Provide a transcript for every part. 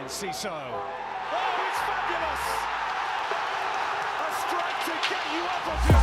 Ciso. Oh, it's fabulous! A strike to get you up off your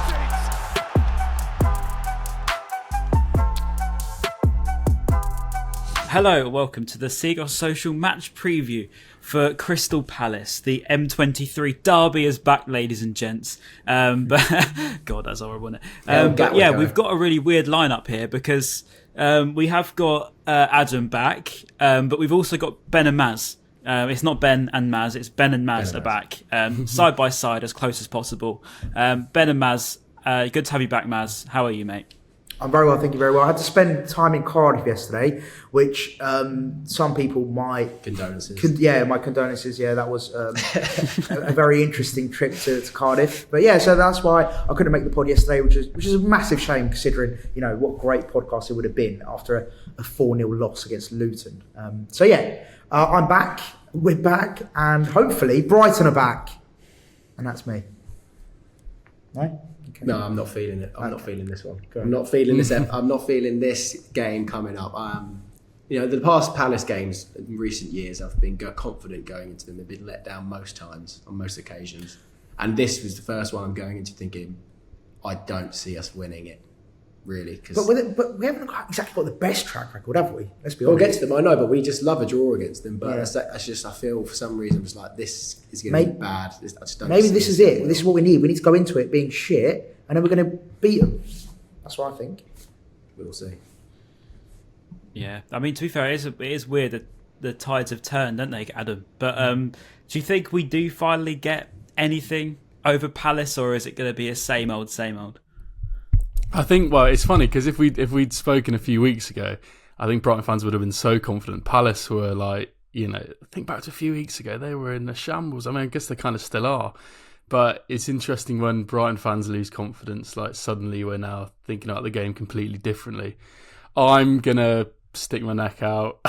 seats. Hello, welcome to the Seagulls social match preview for Crystal Palace. The M23 derby is back, ladies and gents. But God, that's horrible, isn't it? But yeah, we've got a really weird lineup here because we have got Adam back, but we've also got Ben and Maz. It's not Ben and Maz, it's Ben and Maz are back, side by side as close as possible. Ben and Maz, good to have you back, Maz. How are you, mate? I'm very well, thank you very well. I had to spend time in Cardiff yesterday, which some people might... Condolences. My condolences. Yeah, that was a very interesting trip to Cardiff. But yeah, so that's why I couldn't make the pod yesterday, which is a massive shame considering, you know, what great podcast it would have been after a 4-0 loss against Luton. So yeah, I'm back, we're back, and hopefully Brighton are back. And that's me. No? Okay. No, I'm not feeling it. I'm not feeling this one. I'm not feeling this. I'm not feeling this game coming up. You know, the past Palace games in recent years, I've been confident going into them. They've been let down most times, on most occasions, and this was the first one I'm going into thinking I don't see us winning it. Really, but we haven't exactly got the best track record, have we? Let's be honest. Well, against them, I know, but we just love a draw against them. But I feel for some reason it's like this is going to be bad. I just don't maybe this is it. Well. This is what we need. We need to go into it being shit, and then we're going to beat them. That's what I think. We'll see. Yeah, I mean, to be fair, it is weird that the tides have turned, don't they, Adam? But do you think we do finally get anything over Palace, or is it going to be a same old, same old? I think, well, it's funny because if we'd spoken a few weeks ago, I think Brighton fans would have been so confident. Palace were like, you know, think back to a few weeks ago, they were in a shambles. I mean, I guess they kind of still are. But it's interesting when Brighton fans lose confidence, like suddenly we're now thinking about the game completely differently. I'm going to stick my neck out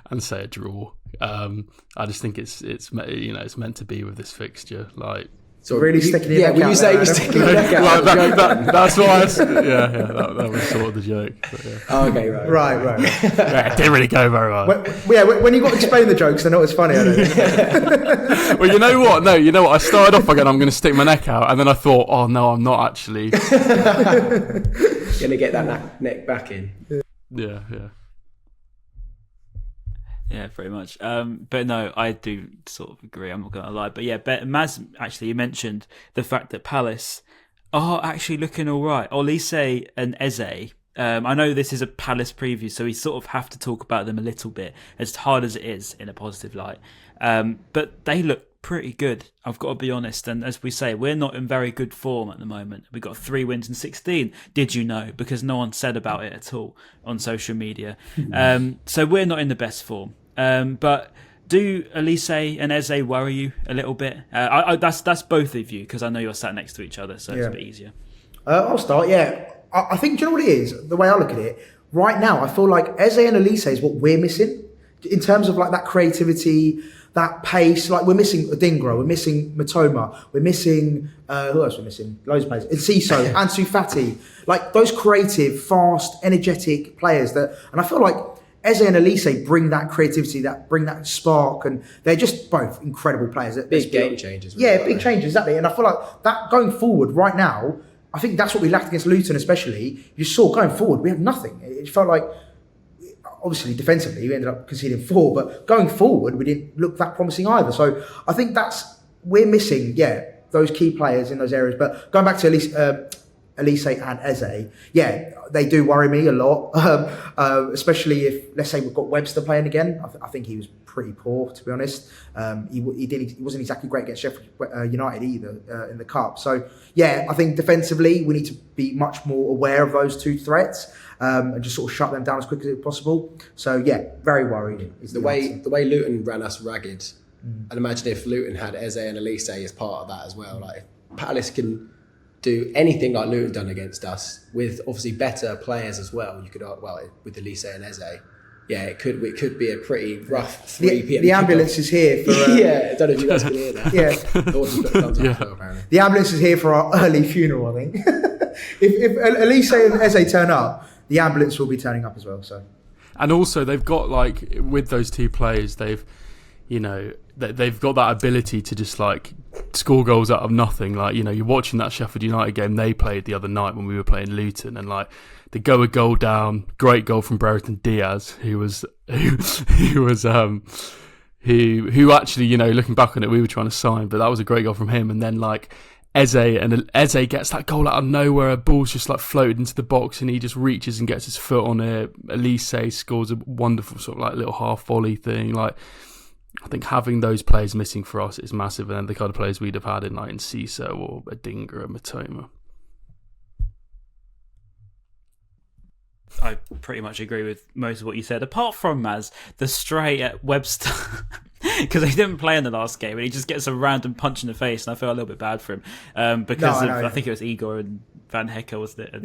and say a draw. I just think it's meant to be with this fixture. Like, so really sticking your neck out. When you say you're sticking your neck out, that's why. That was sort of the joke. But yeah. Oh, okay, right. Yeah, it didn't really go very well. When you got to explain the jokes, they're not as funny. I don't think. Well, you know what? No, you know what? I started off again. I'm going to stick my neck out, and then I thought, oh no, I'm not actually. Going to get that neck back in. Yeah. Yeah, pretty much. But no, I do sort of agree. I'm not going to lie. But yeah, Maz, actually, you mentioned the fact that Palace are actually looking all right. Olise and Eze. I know this is a Palace preview, so we sort of have to talk about them a little bit, as hard as it is in a positive light. But they look pretty good, I've got to be honest. And as we say, we're not in very good form at the moment. We've got 3 wins and 16. Did you know? Because no one said about it at all on social media. So we're not in the best form. But do Olise and Eze worry you a little bit? That's both of you, because I know you're sat next to each other, so it's a bit easier. I'll start, yeah. I think, do you know what it is? The way I look at it, right now, I feel like Eze and Olise is what we're missing in terms of like that creativity, that pace. Like, we're missing Adingra, we're missing Matoma, we're missing who else? We're missing loads of players. It's Ciso, Ansu Fati, like those creative, fast, energetic players that, and I feel like Eze and Olise bring that creativity, bring that spark, and they're just both incredible players. Big game changers. Yeah, big changes, exactly. And I feel like that going forward right now, I think that's what we lacked against Luton, especially. You saw going forward, we had nothing. It felt like, obviously defensively, we ended up conceding 4, but going forward, we didn't look that promising either. So I think we're missing, those key players in those areas. But going back to Olise and Eze, they do worry me a lot, especially if, let's say, we've got Webster playing again. I think he was pretty poor, to be honest. He wasn't exactly great against Sheffield United either in the Cup. So, I think defensively, we need to be much more aware of those 2 threats and just sort of shut them down as quickly as possible. So, very worried. The way Luton ran us ragged, and imagine if Luton had Eze and Olise as part of that as well. Like, if Palace can do anything like Luton done against us, with obviously better players as well. You could, with Olise and Eze, it could be a pretty rough 3 p.m. The ambulance is here for. I don't know if you guys can hear that. The ambulance is here for our early funeral, I think. if Olise and Eze turn up, the ambulance will be turning up as well. So, and also they've got, like, with those 2 players, they've you know, they've got that ability to just like score goals out of nothing. Like, you know, you're watching that Sheffield United game they played the other night when we were playing Luton, and like they go a goal down, great goal from Brereton Diaz, who actually, you know, looking back on it, we were trying to sign, but that was a great goal from him. And then like Eze gets that goal out of nowhere. A ball's just like floated into the box, and he just reaches and gets his foot on it. Elise scores a wonderful sort of like little half volley thing. Like, I think having those players missing for us is massive, and then the kind of players we'd have had in like in Ciso or Adingra or Matoma. I pretty much agree with most of what you said, apart from Maz, the stray at Webster, because he didn't play in the last game, and he just gets a random punch in the face, and I feel a little bit bad for him because I think it was Igor and Van Hecker, wasn't it?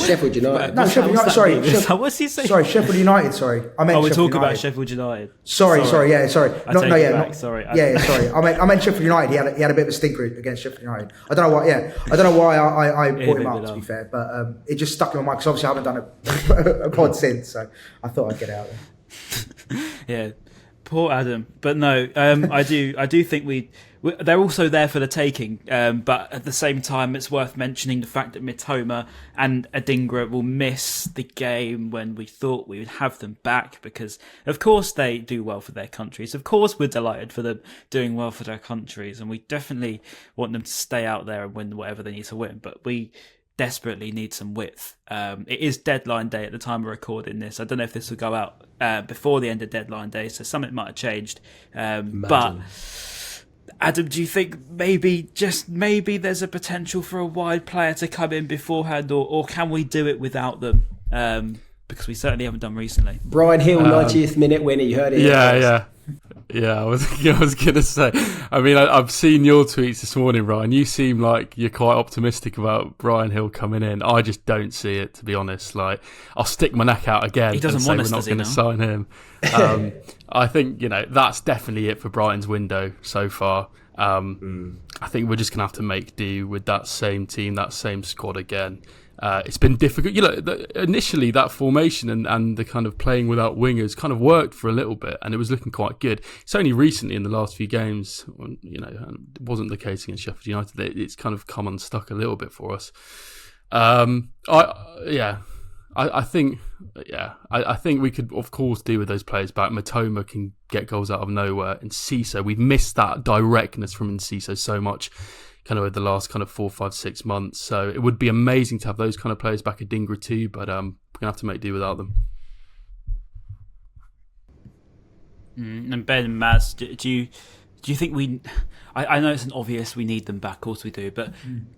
Sheffield United. No, Sheffield United. Sorry, what's he saying? Sorry, Sheffield United. Sorry, I meant. Oh, we're Sheffield talking United. about Sheffield United. Sorry. I take it back. Sorry. Sorry. Sorry. I meant Sheffield United. He had a bit of a stinker against Sheffield United. I don't know why. Yeah, I don't know why I brought him up. To be fair, but it just stuck in my mind because obviously I haven't done a pod since, so I thought I'd get it out there. Yeah, poor Adam. But no, I do think they're also there for the taking, but at the same time, it's worth mentioning the fact that Mitoma and Adingra will miss the game when we thought we would have them back, because of course they do well for their countries. Of course we're delighted for them doing well for their countries, and we definitely want them to stay out there and win whatever they need to win, but we desperately need some width. It is deadline day at the time of recording this. I don't know if this will go out before the end of deadline day, so something might have changed. But Adam, do you think maybe there's a potential for a wide player to come in beforehand, or can we do it without them? Because we certainly haven't done recently. Brian Hill, 90th minute winner. You heard it. Yeah. I was gonna say. I mean, I've seen your tweets this morning, Ryan. You seem like you're quite optimistic about Brian Hill coming in. I just don't see it, to be honest. Like, I'll stick my neck out again. He doesn't want us, we're not going to sign him. I think, you know, that's definitely it for Brighton's window so far. I think we're just going to have to make do with that same team, that same squad again. It's been difficult. You know, initially that formation and the kind of playing without wingers kind of worked for a little bit, and it was looking quite good. It's only recently in the last few games, you know, it wasn't the case against Sheffield United, that it's kind of come unstuck a little bit for us. I think we could, of course, do with those players back. Matoma can get goals out of nowhere, and Ciso, we've missed that directness from Ciso so much kind of over the last kind of 4, 5, 6 months. So it would be amazing to have those kind of players back at Adingra too, but we're going to have to make do without them. And Ben and Maz, do you think we... I know it's an obvious we need them back, of course we do, but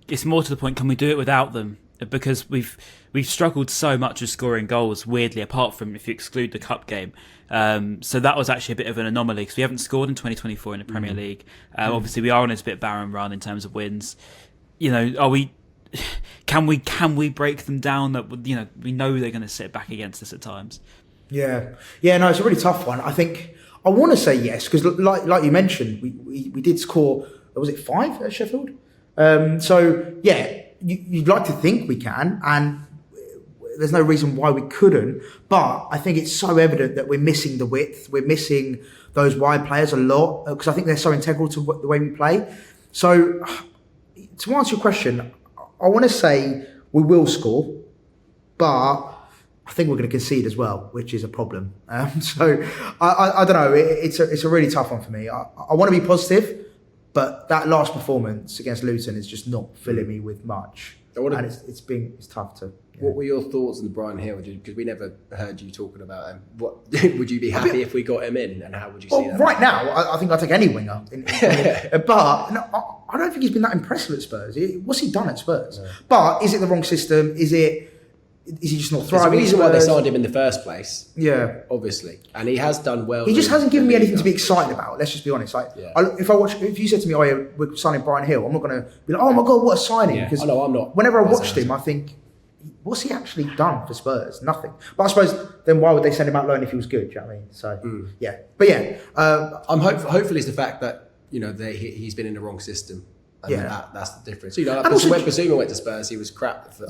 it's more to the point, can we do it without them? Because we've struggled so much with scoring goals, weirdly, apart from if you exclude the cup game. So that was actually a bit of an anomaly because we haven't scored in 2024 in the Premier League. Obviously, we are on this bit barren run in terms of wins. You know, are we? Can we break them down? That we know they're going to sit back against us at times. Yeah. No, it's a really tough one. I think I want to say yes because, like you mentioned, we did score. Was it 5 at Sheffield? So yeah. You'd like to think we can, and there's no reason why we couldn't. But I think it's so evident that we're missing the width. We're missing those wide players a lot because I think they're so integral to the way we play. So to answer your question, I want to say we will score, but I think we're going to concede as well, which is a problem. So I don't know. It's a really tough one for me. I want to be positive. But that last performance against Luton is just not filling me with much, and it's tough to. Yeah. What were your thoughts on Brian Hill? Because we never heard you talking about him. What would you be happy if we got him in, and how would you see that? Right now, I think I'd take any winger. But no, I don't think he's been that impressive at Spurs. What's he done at Spurs? Yeah. But is it the wrong system? Is he just not thriving? There's a reason why they signed him in the first place. Yeah, obviously, and he has done well. He just hasn't given me anything to be excited about. Let's just be honest. Like, if you said to me, "Oh, yeah, we're signing Brian Hill," I'm not going to be like, "Oh my god, what a signing!" Because I'm not. Whenever I watched him, I think, what's he actually done for Spurs? Nothing. But I suppose then why would they send him out loan if he was good? Do you know what I mean? So yeah, but yeah, I'm hopeful. Hopefully, it's the fact that he's been in the wrong system. And Yeah. that's the difference. You know, like And also- when Basuma went to Spurs, he was crap for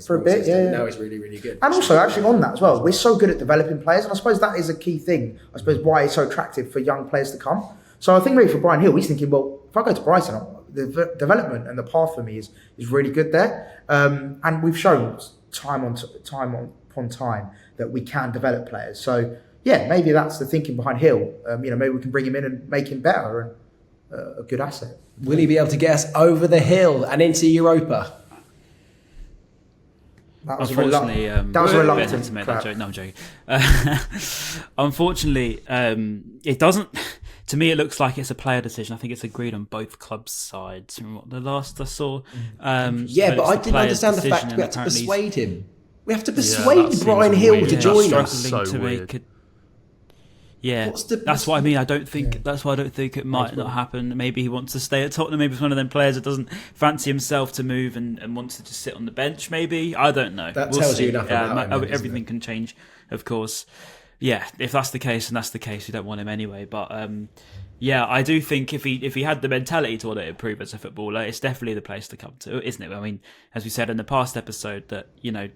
for a bit, yeah. Now he's really, really good. And also, actually, on that as well, we're so good at developing players, and I suppose that is a key thing. I suppose why it's so attractive for young players to come. So I think maybe for Brian Hill, he's thinking, well, if I go to Brighton, the development and the path for me is really good there. And we've shown time upon time that we can develop players. So yeah, maybe that's the thinking behind Hill. Maybe we can bring him in and make him better and a good asset. Will he be able to get us over the hill and into Europa? That was Unfortunately, that was reluctant to make crap. that joke. No, I'm joking. Unfortunately, it doesn't. To me, it looks like it's a player decision. I think it's agreed on both clubs' sides. From what the last I saw, But I it's didn't understand the decision, fact and we had to apparently persuade him. We have to that persuade seems Brian Hill weird. to Yeah, join that's us. so to weird. make it. Yeah, What's the- that's what I mean. I don't think that's why I don't think it might not happen. Maybe he wants to stay at Tottenham. Maybe he's one of them players that doesn't fancy himself to move and wants to just sit on the bench. Maybe I don't know. That We'll tells see. you enough about him, doesn't everything it? can change, of course. Yeah, if that's the case, and that's the case, we don't want him anyway. But yeah, I do think if he had the mentality to want to improve as a footballer, it's definitely the place to come to, isn't it? I mean, as we said in the past episode, that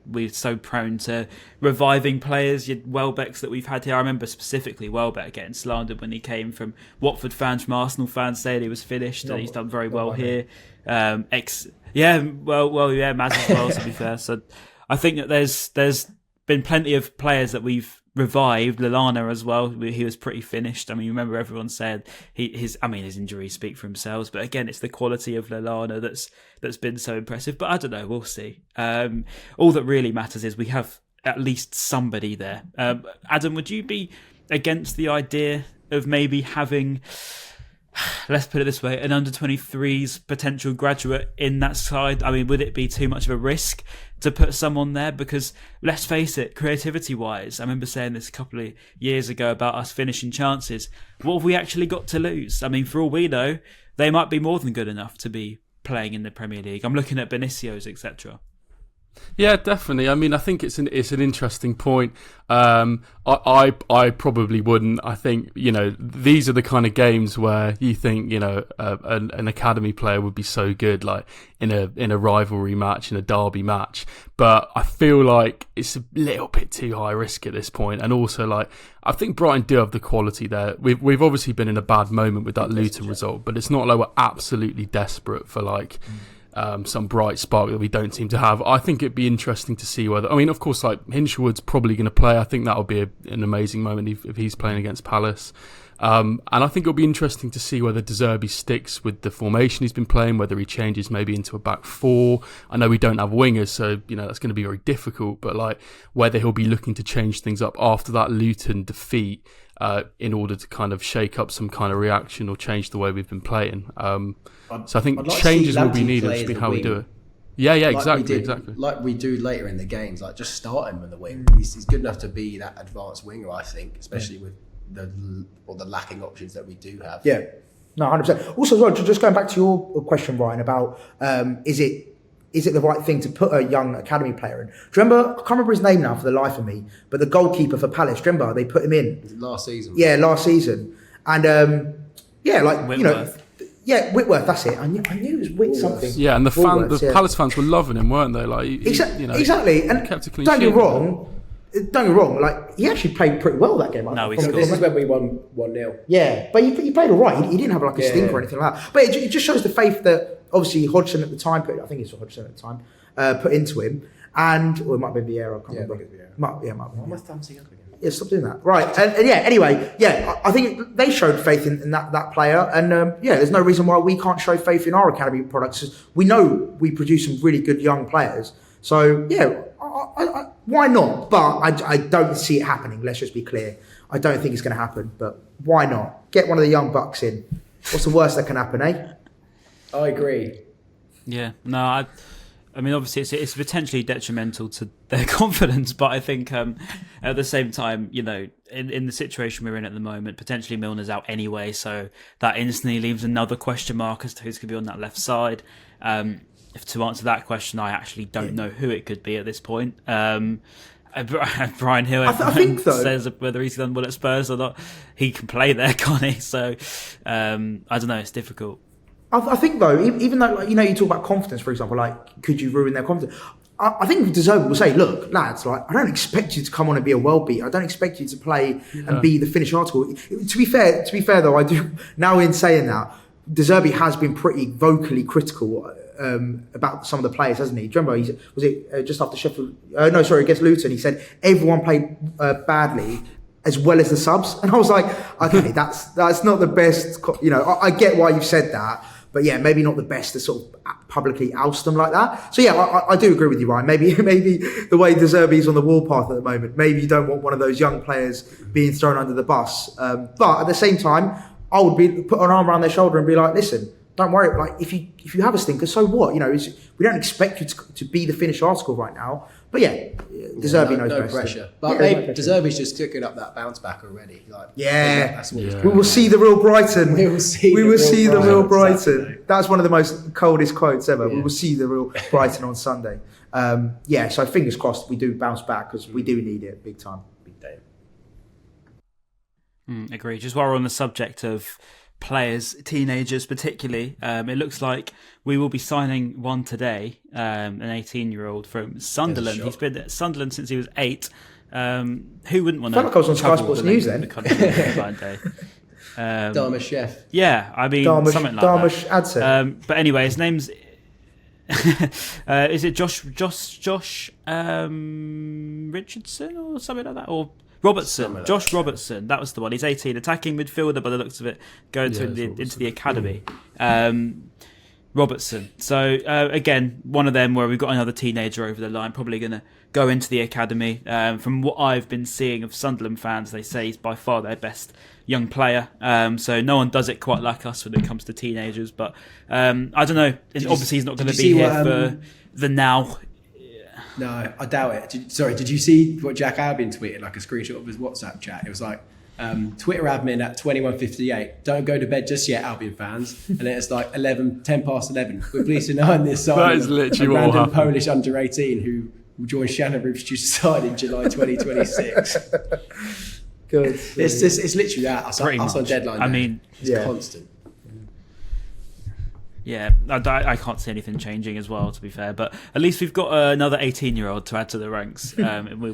we're so prone to reviving players. Welbeck's that we've had here. I remember specifically Welbeck getting slandered when he came from Watford fans, from Arsenal fans saying he was finished. And he's done very well here. Maz as well. To be fair, so I think that there's been plenty of players that we've revived. Lallana as well, he was pretty finished. I mean, remember everyone said his injuries speak for themselves, but again, it's the quality of Lallana that's been so impressive. But I don't know, we'll see. All that really matters is we have at least somebody there. Adam, would you be against the idea of maybe having, let's put it this way, an under-23's potential graduate in that side? I mean, would it be too much of a risk to put someone there? Because let's face it, creativity-wise, I remember saying this a couple of years ago about us finishing chances. What have we actually got to lose? I mean, for all we know, they might be more than good enough to be playing in the Premier League. I'm looking at Benicios, etc. Yeah, definitely. I mean, I think it's an interesting point. I probably wouldn't. I think these are the kind of games where you think an academy player would be so good, like in a rivalry match, in a derby match. But I feel like it's a little bit too high risk at this point. And also, like, I think Brighton do have the quality there. We've obviously been in a bad moment with that Luton result, but it's not like we're absolutely desperate for some bright spark that we don't seem to have. I think it'd be interesting to see whether, I mean, of course, like Hinshelwood's probably going to play. I think that'll be an amazing moment if he's playing against Palace. And I think it'll be interesting to see whether De Zerbi sticks with the formation he's been playing, whether he changes maybe into a back four. I know we don't have wingers, so that's going to be very difficult, but like whether he'll be looking to change things up after that Luton defeat in order to kind of shake up some kind of reaction or change the way we've been playing. So I think I'd like to changes see will be Lamptey needed. play It's as been the how we wing. do it. Yeah, Like exactly, we did, exactly. Like we do later in the games, like just start him in the wing. He's good enough to be that advanced winger, I think, especially with the lacking options that we do have. Yeah, no, 100%. Also, as well, just going back to your question, Ryan, about is it the right thing to put a young academy player in? Do you remember? I can't remember his name now for the life of me, but the goalkeeper for Palace, do you remember they put him in Last season. Yeah, last season, and Whitworth. Whitworth. That's it. I knew it was Whit something. Yeah, and the Woolworths, yeah. Palace fans were loving him, weren't they? Like, Exactly. And kept a clean don't get sheet. me wrong. Like, he actually played pretty well that game. No, he From- scored. This is when we won 1-0. Yeah, but he played all right. He didn't have like a Yeah. stinker or anything like that. But it just shows the faith that obviously Hodgson at the time put into him, or it might have been Vieira. I can't remember. I think it's Vieira. Might have been. Why am I thumbsing up again? Yeah, stop doing that. Right, and yeah. Anyway, yeah, I think they showed faith in that player, and there's no reason why we can't show faith in our academy products. We know we produce some really good young players, so yeah, why not? But I don't see it happening. Let's just be clear. I don't think it's going to happen, but why not? Get one of the young bucks in. What's the worst that can happen, eh? I agree. Yeah, no, I mean, obviously, it's potentially detrimental to their confidence, but I think at the same time, in the situation we're in at the moment, potentially Milner's out anyway, so that instantly leaves another question mark as to who's going to be on that left side. To answer that question, I actually don't know who it could be at this point. Brian Hill, I think though, says whether he's done well at Spurs or not. He can play there, can't he? So I don't know. It's difficult. I think though, even though like, you talk about confidence, for example, like could you ruin their confidence? I think De Zerbi will say, look, lads, like I don't expect you to come on and be a world beater. I don't expect you to play and be the finished article. To be fair though, I do now in saying that, De Zerbi has been pretty vocally critical about some of the players, hasn't he? Do you remember? Was it just after Sheffield? Against Luton. He said everyone played badly, as well as the subs, and I was like, okay, that's not the best. I get why you've said that, but yeah, maybe not the best to sort of publicly oust them like that. So yeah, I do agree with you, Ryan. Maybe the way De Zerbi is on the warpath at the moment, maybe you don't want one of those young players being thrown under the bus. But at the same time, I would put an arm around their shoulder and be like, listen, don't worry. Like if you have a stinker, so what? We don't expect you to be the finished article right now. But yeah, De Zerbi knows no best. pressure. But maybe De Zerbi's just cooking up that bounce back already. That's what We will see the real Brighton. We will see the real Brighton. Saturday. That's one of the most coldest quotes ever. Yeah. We will see the real Brighton on Sunday. So fingers crossed we do bounce back because we do need it big time. Big day. Agree. Just while we're on the subject of players, teenagers particularly, it looks like we will be signing one today, an 18-year-old from Sunderland. He's been at Sunderland since he was 8. Who wouldn't want to? I felt like I was on Sky Sports News then. Dharma Chef. Yeah, I mean, something like Darmish that. Adset. But anyway, his name's... is it Josh Richardson or something like that? Or... Robertson, Josh Robertson, that was the one. He's 18, attacking midfielder by the looks of it, going into the academy. Robertson. So again, one of them where we've got another teenager over the line, probably going to go into the academy. From what I've been seeing of Sunderland fans, they say he's by far their best young player. So no one does it quite like us when it comes to teenagers. But I don't know. Obviously, he's not going to be here for the now. No, I doubt it. Did you see what Jack Albion tweeted, like a screenshot of his WhatsApp chat? It was like, Twitter admin at 21:58. Don't go to bed just yet, Albion fans. And then it's like 10 past 11. We're pleased to know this sign. That is literally a what random happened. Polish under 18 who will join Shannon Roof's due to sign in July 2026. Good. It's literally that. Us on deadline. I mean, it's constant. Yeah, I can't see anything changing as well, to be fair. But at least we've got another 18-year-old to add to the ranks, and we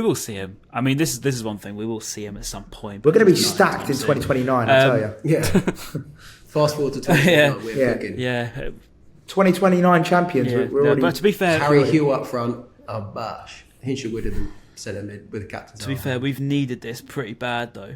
will see him. I mean, this is one thing, we will see him at some point. We're going to be stacked in 2029, I tell you. Yeah. Fast forward to 2029, we're cooking. Yeah. 2029 champions. Yeah. We're already. But to be fair, Harry Hugh up front. Oh, bash. Hinshaw would have been centre mid with the captain. To be fair, we've needed this pretty bad though.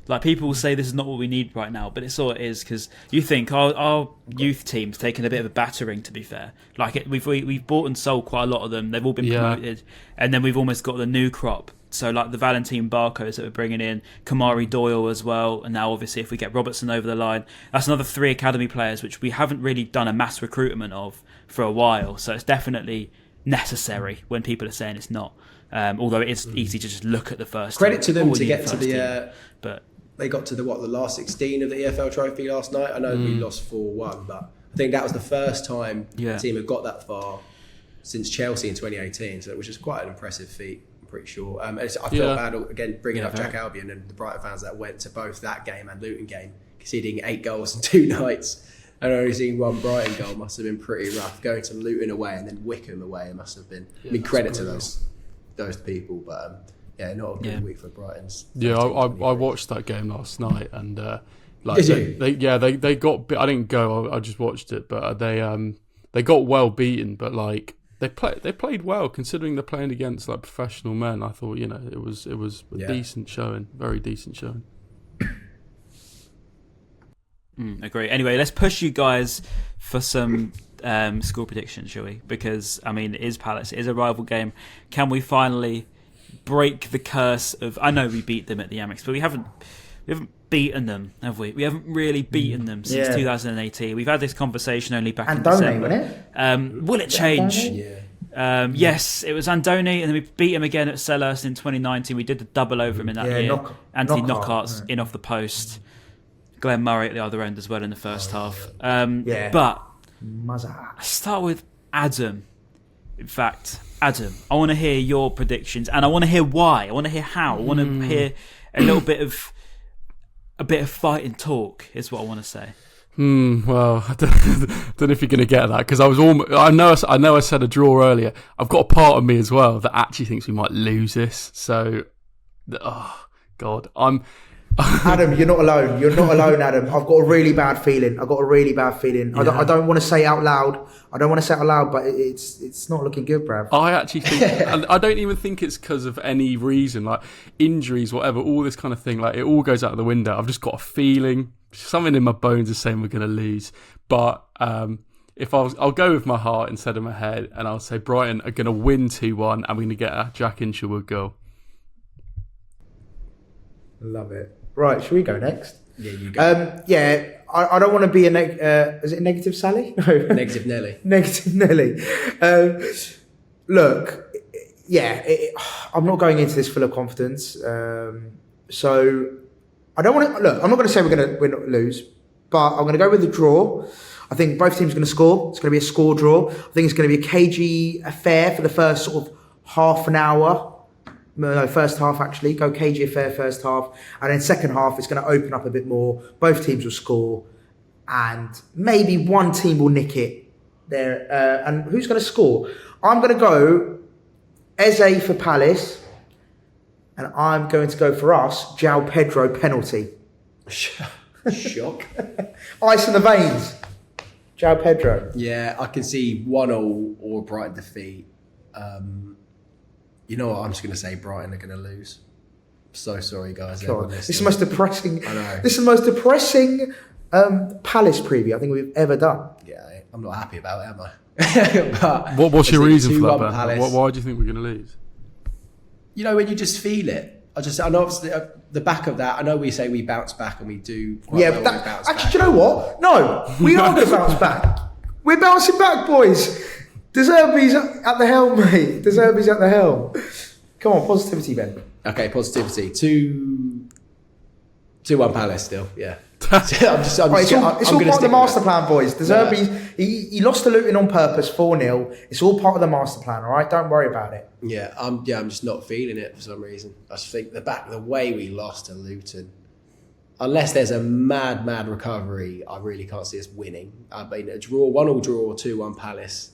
Like, people will say this is not what we need right now, but it's all it is, because you think our youth team's taken a bit of a battering, to be fair. Like, we've bought and sold quite a lot of them. They've all been promoted. And then we've almost got the new crop. So, like, the Valentine Barcos that we're bringing in, Kamari Doyle as well, and now, obviously, if we get Robertson over the line, that's another 3 academy players, which we haven't really done a mass recruitment of for a while. So it's definitely necessary when people are saying it's not. Although it is easy to just look at the first Credit team. to them All to we get need to first the... team. But they got to the last 16 of the EFL trophy last night. I know we lost 4-1, but I think that was the first time the team had got that far since Chelsea in 2018, so it was just quite an impressive feat, I'm pretty sure. I felt bad, again, bringing up Jack Albion and the Brighton fans that went to both that game and Luton game, conceding 8 goals in 2 nights and only seeing 1 Brighton goal must have been pretty rough. Going to Luton away and then Wickham away, it must have been. Credit to those people, but... not a good week for Brighton's. Yeah, I watched that game last night, and Did you? they got. I didn't go. I just watched it, but they got well beaten. But like they played well considering they're playing against like professional men. I thought it was a decent showing, very decent showing. Agree. Anyway, let's push you guys for some score predictions, shall we? Because I mean, it is Palace. It is a rival game. Can we finally break the curse of... I know we beat them at the Amex, but we haven't beaten them, have we? We haven't really beaten them since 2018. We've had this conversation only back in December. Wasn't it? Will it change? Andone? Yes, it was Andone, and then we beat him again at Selhurst in 2019. We did the double over him in that year. Anthony Knockart's in off the post. Glenn Murray at the other end as well in the first half. But I start with Adam. In fact, Adam, I want to hear your predictions, and I want to hear why. I want to hear how. I want to hear a little bit of fight and talk. Is what I want to say. Well, I don't know if you're going to get that because I know I said a draw earlier. I've got a part of me as well that actually thinks we might lose this. So, oh God, Adam, you're not alone. You're not alone, Adam. I've got a really bad feeling. Yeah. I don't want to say it out loud. But it's not looking good, bruv. I actually think I don't even think it's because of any reason, like injuries, whatever, all this kind of thing. Like it all goes out of the window. I've just got a feeling, something in my bones is saying we're going to lose. But I'll go with my heart instead of my head, and I'll say Brighton are going to win 2-1, and we're going to get a Jack Inshawood goal. Love it. Right, should we go next? Yeah, you go. I don't want to be is it negative Sally? No. Negative Nelly. Negative Nelly. Look, I'm not going into this full of confidence. So I don't want to look. I'm not going to say we're going to lose, but I'm going to go with the draw. I think both teams are going to score. It's going to be a score draw. I think it's going to be a cagey affair for the first sort of half an hour. No, first half actually. Go cagey affair first half. And then second half, it's going to open up a bit more. Both teams will score. And maybe one team will nick it there. And who's going to score? I'm going to go Eze for Palace. And I'm going to go for us, João Pedro penalty. Shock. Ice in the veins. João Pedro. Yeah, I can see 1-1 or a Brighton defeat. You know what? I'm just going to say Brighton are going to lose. So sorry, guys. This is the most depressing. I know. This is the most depressing Palace preview I think we've ever done. Yeah, I'm not happy about it, am I? But What's your reason for that, Ben? Palace. Why do you think we're going to lose? You know, when you just feel it. I know obviously the back of that. I know we say we bounce back and we do. Quite well when we bounce actually, back. do you know what? No, we are going to bounce back. We're bouncing back, boys. De Zerbi's at the helm, mate. De Zerbi's at the helm. Come on, positivity, Ben. Okay, positivity. 2-1 Palace still, yeah. It's all part of the master plan, boys. De Zerbi, he lost to Luton on purpose, 4-0. It's all part of the master plan, all right? Don't worry about it. Yeah, I'm just not feeling it for some reason. I just think the way we lost to Luton, unless there's a mad recovery, I really can't see us winning. I mean, a draw, 1-1 draw, 2-1 Palace.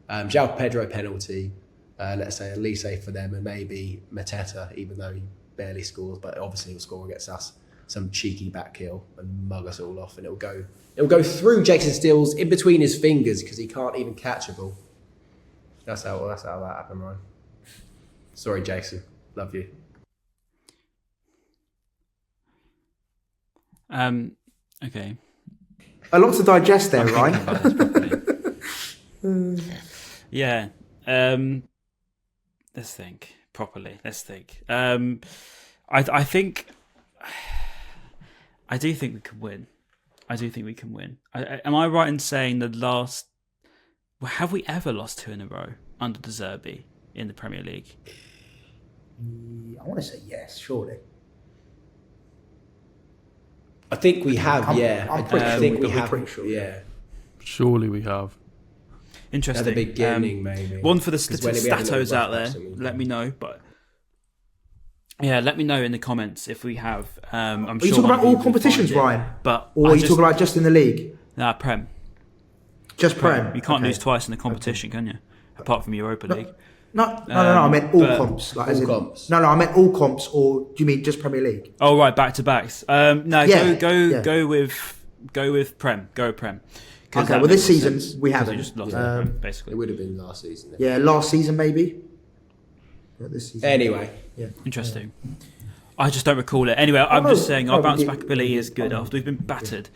João Pedro penalty, let's say Elise for them, and maybe Mateta, even though he barely scores, but obviously he'll score against us. Some cheeky back heel and mug us all off, and it'll go through Jason Steele's in between his fingers because he can't even catch a ball. That's how that happened, Ryan. Sorry, Jason. Love you. Okay. A lot to digest there, Ryan. Yeah. Let's think properly. I do think we can win. Am I right in saying have we ever lost 2 in a row under De Zerbi in the Premier League? I want to say yes, surely. I think we have, yeah. I'm pretty sure. think we have, pretty sure. yeah. Surely we have. Interesting. At the beginning, maybe. One for the statos out there. Let me know, but yeah, let me know in the comments if we have. I'm Are sure you talking about all competitions, Ryan? Or are you talking about just in the league? Nah, Prem. Just Prem. You can't lose twice in the competition, can you? Apart from Europa League. No. I meant all comps. Like, all comps. No, I meant all comps. Or do you mean just Premier League? Oh right, back to backs. Go with Prem. Go with Prem. Okay. Well, this season we haven't. Just lost basically. It would have been last season. Yeah, last season maybe. But this season. Anyway. Yeah. Interesting. I just don't recall it. Anyway, I'm just saying our bounce back ability is good after we've been battered.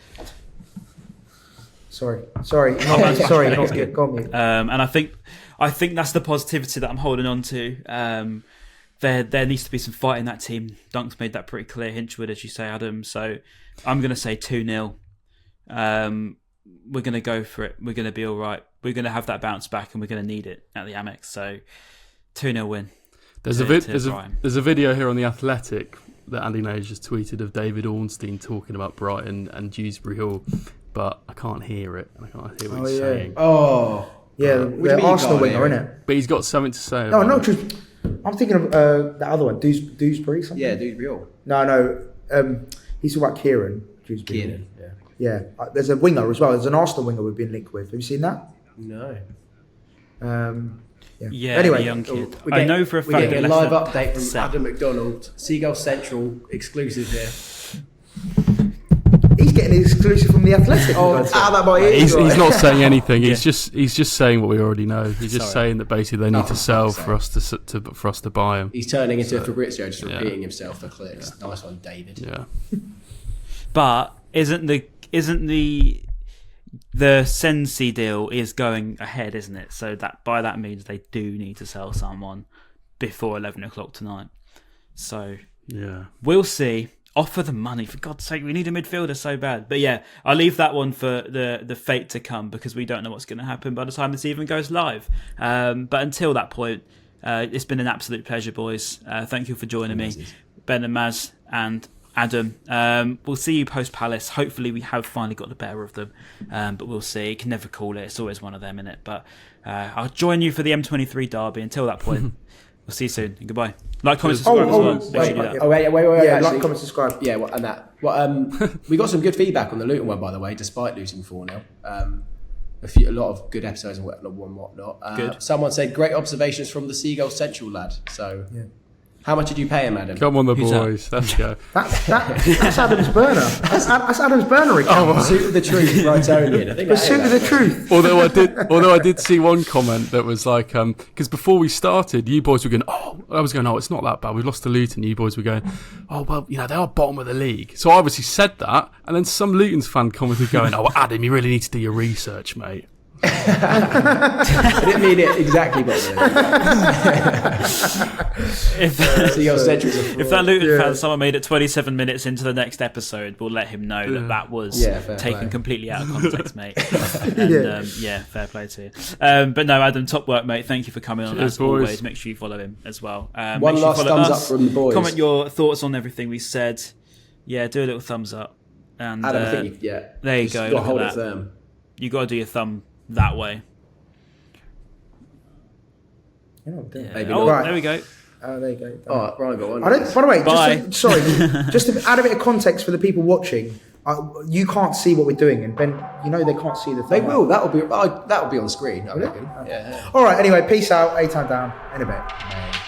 Sorry. Not good. Go on, mate. And I think that's the positivity that I'm holding on to. There needs to be some fight in that team. Dunk's made that pretty clear. Hinchwood, as you say, Adam. So I'm going to say 2-0. We're going to go for it. We're going to be all right. We're going to have that bounce back, and we're going to need it at the Amex. So 2-0 win. There's a video here on The Athletic that Andy Nage just tweeted of David Ornstein talking about Brighton and Dewsbury Hall, but I can't hear it. I can't hear what he's saying. Oh, yeah, the Arsenal winger, isn't it? But he's got something to say. No, not just. I'm thinking of the other one, Dewsbury. Something. Yeah, Dewsbury Hall. No. He's talking about Kieran Dewsbury. Kieran, yeah. Yeah, there's a winger as well. There's an Arsenal winger we've been linked with. Have you seen that? No. Yeah, Anyway, the young kid. We're I know for a We're fact getting that a live Leicester- update from Sam. Adam McDonald. Seagull Central exclusive here. He's getting exclusive from the Athletic. that by He's not saying anything. He's just saying what we already know. He's just Sorry. saying that basically they need to sell fuck's for us to buy him. He's turning into a Fabrizio, just repeating himself for clicks. Nice one, David. Yeah. But isn't the Sensi deal is going ahead, isn't it? So that means they do need to sell someone before 11 o'clock tonight. So Yeah. we'll see. Offer the money, for God's sake. We need a midfielder so bad. But yeah, I'll leave that one for the fate to come, because we don't know what's going to happen by the time this even goes live. But until that point, it's been an absolute pleasure, boys. Thank you for joining me, Ben and Maz and Adam. We'll see you post Palace. Hopefully we have finally got the better of them, but we'll see. You can never call it. It's always one of them, innit? But I'll join you for the M23 derby. Until that point, we'll see you soon. And goodbye. Like, comment, subscribe as well. Make sure you do that. Wait. Yeah, actually, like, comment, subscribe. Yeah, and that. Well, we got some good feedback on the Luton one, by the way, despite losing 4-0. A lot of good episodes and whatnot. Good. Someone said great observations from the Seagulls Central lad. So, how much did you pay him, Adam? Come on, the Who's that? boys. Let's go. That's Adam's burner. That's Adam's burner account. Suit of the truth, Brightonian. I think Pursuit of the truth. Although I did see one comment that was like, because before we started, you boys were going, oh, it's not that bad. We lost to Luton. You boys were going, oh, well, they are bottom of the league. So I obviously said that, and then some Luton's fan commented going, oh, Adam, you really need to do your research, mate. I didn't mean it exactly, but If Seagulls Central is a fraud. if that Luton fan, someone made it 27 minutes into the next episode, we'll let him know that was fair taken play. completely out of context, mate. And fair play to you. But no, Adam, top work, mate. Thank you for coming on. Cheers, As boys. always, make sure you follow him as well. One make sure you last follow thumbs us. up from the boys. Comment your thoughts on everything we said. Yeah, do a little thumbs up. And Adam, I think there you go. Got to Look hold at it that. firm. You got to do your thumb that way. Maybe Oh, not. there we go. Oh, there you go. Oh, Brian got one. By the way, Bye. just to add a bit of context for the people watching, you can't see what we're doing, and Ben, they can't see the thing. They will. That'll be on screen. I reckon. Yeah. All right. Anyway, peace out. A-Town down. In a bit.